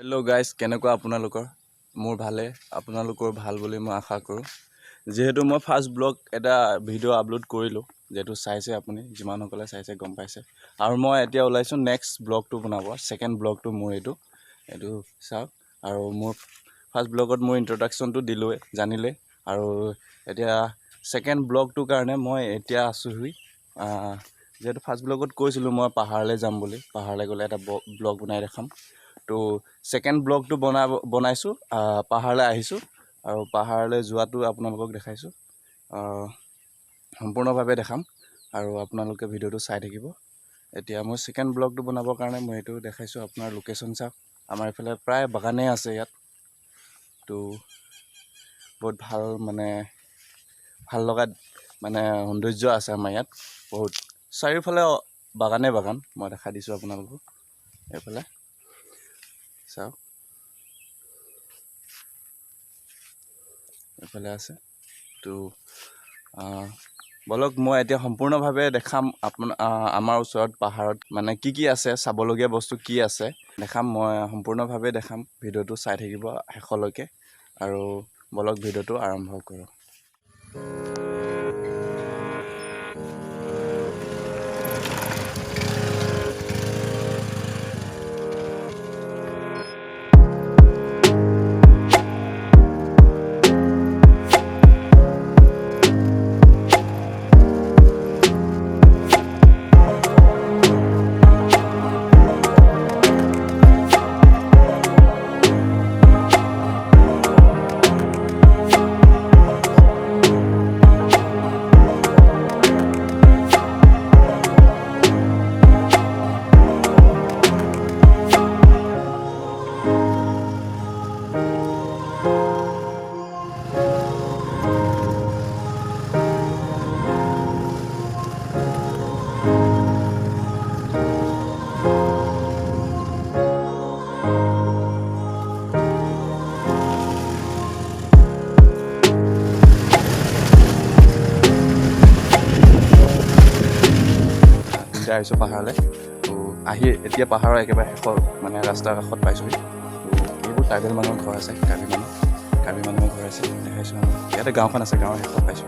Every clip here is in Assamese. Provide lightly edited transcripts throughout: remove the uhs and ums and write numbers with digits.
হেল্ল' গাইজ, কেনেকুৱা আপোনালোকৰ? মোৰ ভালে, আপোনালোকৰ ভাল বুলি মই আশা কৰোঁ। যিহেতু মই ফাৰ্ষ্ট ব্লগ এটা ভিডিঅ' আপলোড কৰিলোঁ, যিহেতু চাইছে আপুনি, যিমানসকলে চাইছে গম পাইছে। আৰু মই এতিয়া ওলাইছোঁ নেক্সট ব্লগটো বনাব, ছেকেণ্ড ব্লগটো মোৰ এইটো চাওক। আৰু মোৰ ফাৰ্ষ্ট ব্লগত মোৰ ইন্ট্ৰডাকশ্যনটো দিলোঁৱে, জানিলে। আৰু এতিয়া ছেকেণ্ড ব্লগটোৰ কাৰণে মই এতিয়া আছোঁহি। যিহেতু ফাৰ্ষ্ট ব্লগত কৈছিলোঁ মই পাহাৰলৈ যাম বুলি, পাহাৰলৈ গ'লে এটা ব্লগ বনাই দেখাম। তো ছেকেণ্ড ব্লগটো বনাইছোঁ, পাহাৰলৈ আহিছোঁ আৰু পাহাৰলৈ যোৱাটো আপোনালোকক দেখাইছোঁ। সম্পূৰ্ণভাৱে দেখাম আৰু আপোনালোকে ভিডিঅ'টো চাই থাকিব। এতিয়া মই ছেকেণ্ড ব্লগটো বনাবৰ কাৰণে মই এইটো দেখাইছোঁ। আপোনাৰ লোকেশ্যন চাওক, আমাৰ এইফালে প্ৰায় বাগানেই আছে ইয়াত। তো বহুত ভাল লগা সৌন্দৰ্য আছে আমাৰ ইয়াত বহুত। চাৰিওফালে বাগানে বাগান, মই দেখাই দিছোঁ আপোনালোকক। এইফালে চাওক, এইফালে আছে। তো বলক মই এতিয়া সম্পূৰ্ণভাৱে দেখাম আমাৰ ওচৰত পাহাৰত কি আছে, চাবলগীয়া বস্তু কি আছে দেখাম। মই সম্পূৰ্ণভাৱে দেখাম, ভিডিঅ'টো চাই থাকিব শেষলৈকে। আৰু বলক ভিডিঅ'টো আৰম্ভ কৰোঁ। আহিছোঁ পাহাৰলৈ। তো আহি এতিয়া পাহাৰৰ একেবাৰে শেষৰ ৰাস্তাৰ কাষত পাইছোঁহি। এইবোৰ ট্ৰাইবেল মানুহৰ ঘৰ আছে, কাৰ্বি মানুহৰ ঘৰ আছে দেখাইছোঁ। ইয়াতে গাঁওখন আছে, গাঁৱৰ শেষত পাইছোঁ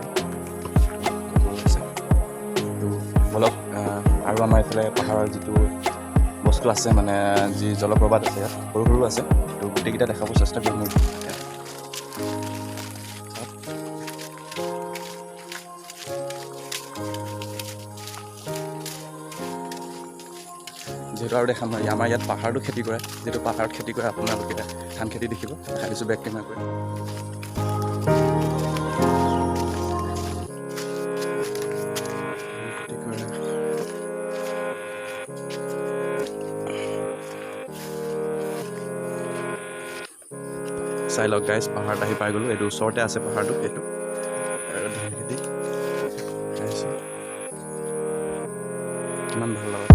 আছে। তো বলক আৰু আমাৰ এইফালে পাহাৰৰ যিটো বস্তু আছে যি জলপ্ৰপাত আছে ইয়াত সৰু সৰু আছে, তো গোটেইকেইটা দেখাব চেষ্টা কৰিম মই। যিহেতু আৰু দেখাম আমাৰ ইয়াত পাহাৰটো খেতি কৰে, যিহেতু পাহাৰত খেতি কৰে আপোনালোকে এতিয়া ধান খেতি দেখিব। দেখাই দিছোঁ বেক কেমেৰা কৰি। চাই লওক গাইজ, পাহাৰত আহি পাই গ'লোঁ। এইটো ওচৰতে আছে পাহাৰটো, এইটো আৰু ধান খেতি কিমান ভাল লগা।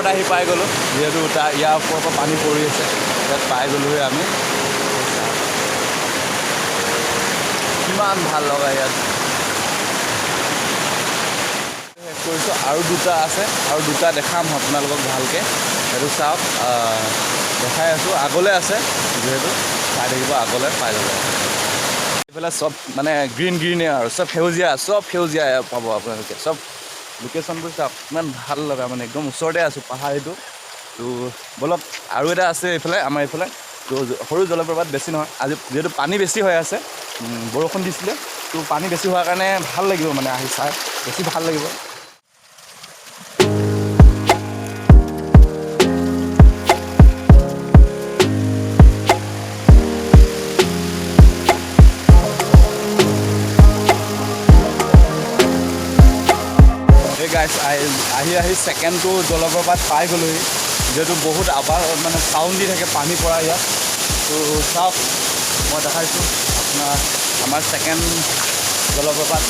ওপৰত আহি পাই গ'লোঁ যিহেতু ইয়াৰ ওপৰৰ পৰা পানী পৰি আছে ইয়াত পাই গ'লোহে আমি কিমান ভাল লগা ইয়াত শেষ কৰিছোঁ আৰু দুটা আছে আৰু দুটা দেখাম আপোনালোকক ভালকৈ সেইটো চাওক দেখাই আছোঁ আগলৈ আছে যিহেতু চাই থাকিব আগলৈ পাই যাব এইফালে চব মানে গ্ৰীণে আৰু চব সেউজীয়া পাব আপোনালোকে চব লোকেশ্যনবোৰ চাওক ইমান ভাল লগা মানে একদম ওচৰতে আছোঁ পাহাৰটো তো বলক আৰু এটা আছে এইফালে আমাৰ এইফালে তো সৰু জলপ্ৰপাত বেছি নহয় আজি যিহেতু পানী বেছি হৈ আছে বৰষুণ দিছিলে তো পানী বেছি হোৱাৰ কাৰণে ভাল লাগিব মানে আহি চাই বেছি ভাল লাগিব গাইছ আহি ছেকেণ্ডটো জলপ্ৰপাত পাই গ'লোহি যিহেতু বহুত মানে চাউণ্ড দি থাকে পানী পৰা ইয়াত তো চাওক মই দেখাইছোঁ আপোনাৰ আমাৰ ছেকেণ্ড জলপ্ৰপাত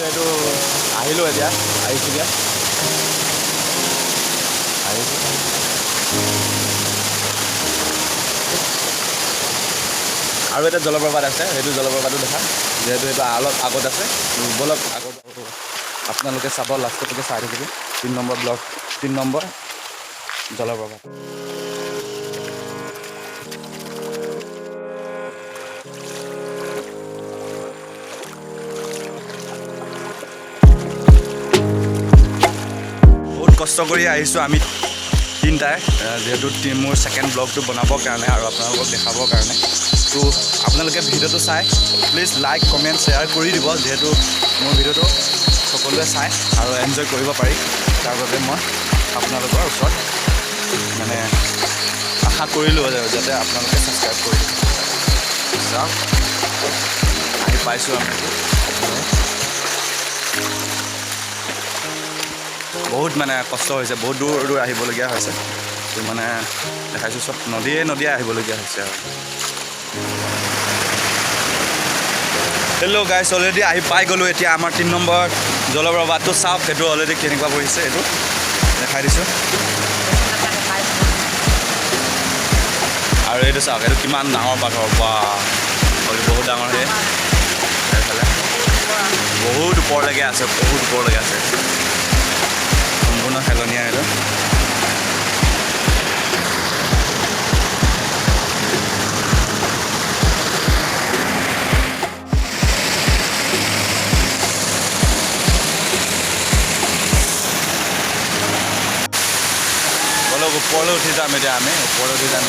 এইটো আহিলোঁ এতিয়া আহিছোঁ দিয়া আৰু এটা জলপ্ৰপাত আছে সেইটো জলপ্ৰপাতো দেখা যিহেতু এইটো অলপ আগত আছে বলক আগত আপোনালোকে চাব লাষ্টলৈকে চাই থাকিব 3 নম্বৰ ব্লক 3 নম্বৰ জলপ্ৰপাত কষ্ট কৰি আহিছোঁ আমি তিনিটাই যিহেতু মোৰ ছেকেণ্ড ব্লগটো বনাবৰ কাৰণে আৰু আপোনালোকক দেখাবৰ কাৰণে তো আপোনালোকে ভিডিঅ'টো চাই প্লিজ লাইক কমেণ্ট শ্বেয়াৰ কৰি দিব যিহেতু মোৰ ভিডিঅ'টো সকলোৱে চাই আৰু এনজয় কৰিব পাৰি তাৰ বাবে মই আপোনালোকৰ ওচৰত মানে আশা কৰিলোঁ যাতে আপোনালোকে ছাবস্ক্ৰাইব কৰি দিব চাওক আহি পাইছোঁ আমি বহুত মানে কষ্ট হৈছে বহুত দূৰ আহিবলগীয়া হৈছে তো মানে দেখাইছোঁ চব নদীয়ে আহিবলগীয়া হৈছে আৰু হেল্ল' গাইছ অলৰেডি আহি পাই গ'লোঁ এতিয়া আমাৰ 3 নম্বৰ জলপ্ৰপাতটো চাওক সেইটো অলৰেডি কেনেকুৱা পৰিছে এইটো দেখাই দিছোঁ আৰু এইটো চাওক এইটো কিমান ডাঙৰ পাথৰ বা বহুত ডাঙৰ এইফালে বহুত ওপৰলৈকে আছে সম্পূৰ্ণ খেলনীয়া এইটো বলক ওপৰলৈ উঠি যাম এতিয়া আমি ওপৰলৈ উঠি যাম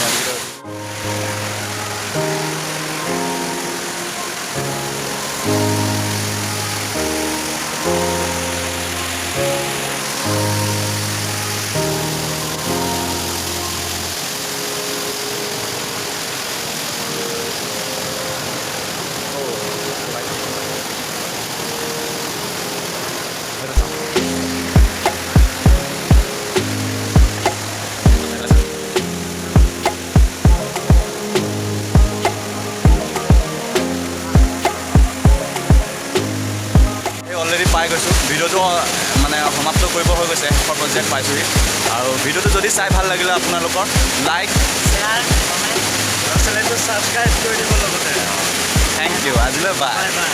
অলৰেডি পাই গৈছোঁ ভিডিঅ'টো মানে সমাপ্ত কৰিব হৈ গৈছে শেষৰ পৰ্যায়ত পাইছোঁহি আৰু ভিডিঅ'টো যদি চাই ভাল লাগিলে আপোনালোকৰ লাইক শ্বেয়াৰ কমেণ্ট আৰু চেনেলটো ছাবস্ক্ৰাইব কৰি দিব লগতে থেংক ইউ আজিলৈ বাই বাই বাই